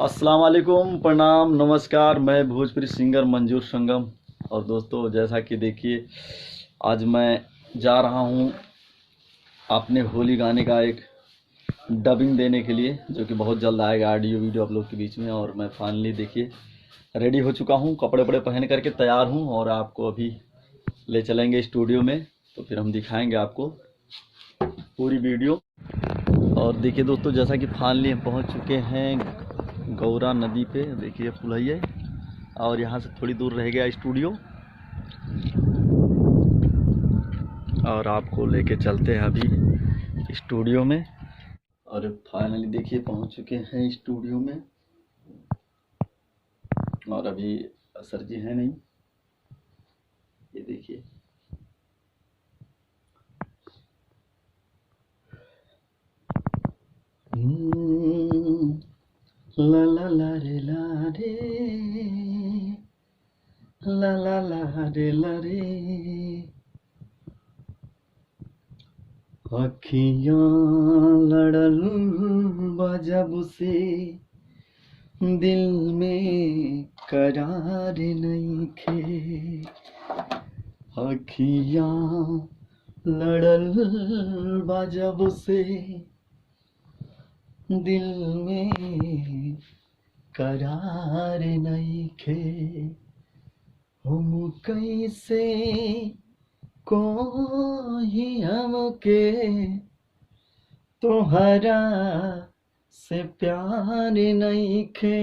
अस्सलाम वालेकुम, प्रणाम, नमस्कार। मैं भोजपुरी सिंगर मंजूर संगम। और दोस्तों, जैसा कि देखिए, आज मैं जा रहा हूँ अपने होली गाने का एक डबिंग देने के लिए, जो कि बहुत जल्द आएगा ऑडियो वीडियो आप लोग के बीच में। और मैं फाइनली देखिए रेडी हो चुका हूँ, कपड़े वपड़े पहन करके तैयार हूँ, और आपको अभी ले चलेंगे स्टूडियो में। तो फिर हम दिखाएंगे आपको पूरी वीडियो। और देखिए दोस्तों, जैसा कि फाइनली हम पहुँच चुके हैं गौरा नदी पे। देखिए पुलैया, और यहाँ से थोड़ी दूर रह गया स्टूडियो, और आपको लेके चलते हैं अभी स्टूडियो में। और फाइनली देखिए पहुँच चुके हैं स्टूडियो में, और अभी सर जी है नहीं, ये देखिए। ला ला ला रे ला रे, ला ला ला रे ला रे, अखियाँ लड़ल बा जब से दिल में करार नइखे। अखियाँ लड़ल बा जब से दिल में करार नइखे। हम कैसे कोई हमके तोहरा से प्यार नइखे।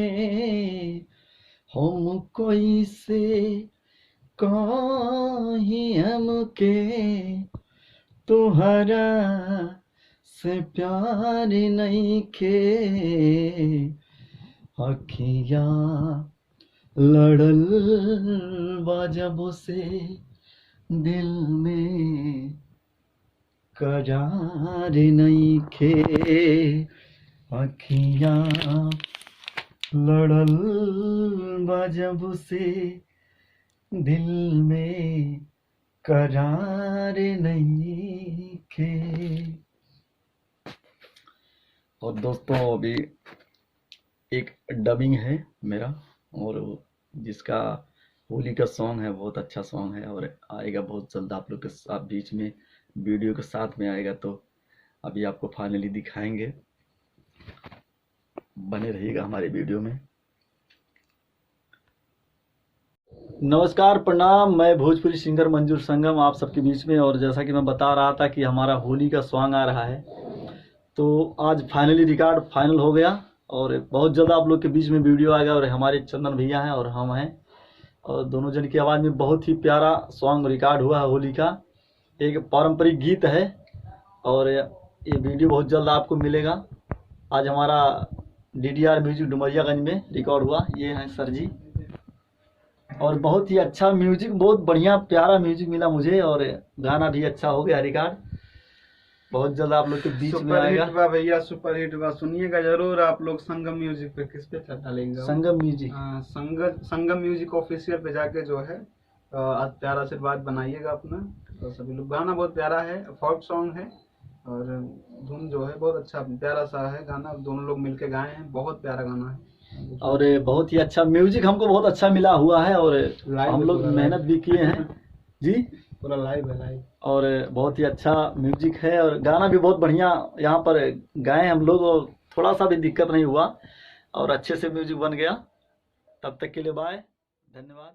हम कैसे कोई हमके तोहरा से प्यार नइखे। अखियाँ लड़ल बा जब से दिल में करार नइखे। अखियाँ लड़ल बा जब से दिल में करार नइखे। और दोस्तों, अभी एक डबिंग है मेरा, और जिसका होली का सॉन्ग है, बहुत अच्छा सॉन्ग है, और आएगा बहुत जल्द आप लोग के साथ बीच में, वीडियो के साथ में आएगा। तो अभी आपको फाइनली दिखाएंगे, बने रहिएगा हमारे वीडियो में। नमस्कार, प्रणाम, मैं भोजपुरी सिंगर मंजूर संगम आप सबके बीच में। और जैसा कि मैं बता रहा था कि हमारा होली का सॉन्ग आ रहा है, तो आज फाइनली रिकॉर्ड फाइनल हो गया, और बहुत जल्द आप लोग के बीच में वीडियो आएगा। और हमारे चंदन भैया हैं और हम हैं, और दोनों जन की आवाज़ में बहुत ही प्यारा सॉन्ग रिकॉर्ड हुआ है। होली का एक पारंपरिक गीत है, और ये वीडियो बहुत जल्द आपको मिलेगा। आज हमारा DDR म्यूजिक डुमरियागंज में रिकॉर्ड हुआ। ये हैं सर जी, और बहुत ही अच्छा म्यूजिक, बहुत बढ़िया प्यारा म्यूजिक मिला मुझे, और गाना भी अच्छा हो गया रिकॉर्ड। बहुत जल्द आप लोग के बीच में आएगा। सुपर हिट भैया, सुपर हिट बा, सुनिएगा जरूर आप लोग। संगम म्यूजिक पे किस पे डालेंगे? संगम म्यूजिक, संगम म्यूजिक ऑफिशियल पे जाके जो है आज प्यारा आशीर्वाद बनाइएगा अपना। तो सभी लोग, गाना बहुत प्यारा है, फोक सॉन्ग है, और धुन जो है बहुत अच्छा प्यारा सा है गाना। दोनों लोग मिलके गाए हैं, बहुत प्यारा गाना है, और बहुत ही अच्छा म्यूजिक हमको बहुत अच्छा मिला हुआ है, और हम लोग मेहनत भी किए हैं जी, पूरा लाइव है, लाइव। और बहुत ही अच्छा म्यूजिक है, और गाना भी बहुत बढ़िया यहाँ पर गाए हम लोग, और थोड़ा सा भी दिक्कत नहीं हुआ, और अच्छे से म्यूजिक बन गया। तब तक के लिए बाय, धन्यवाद।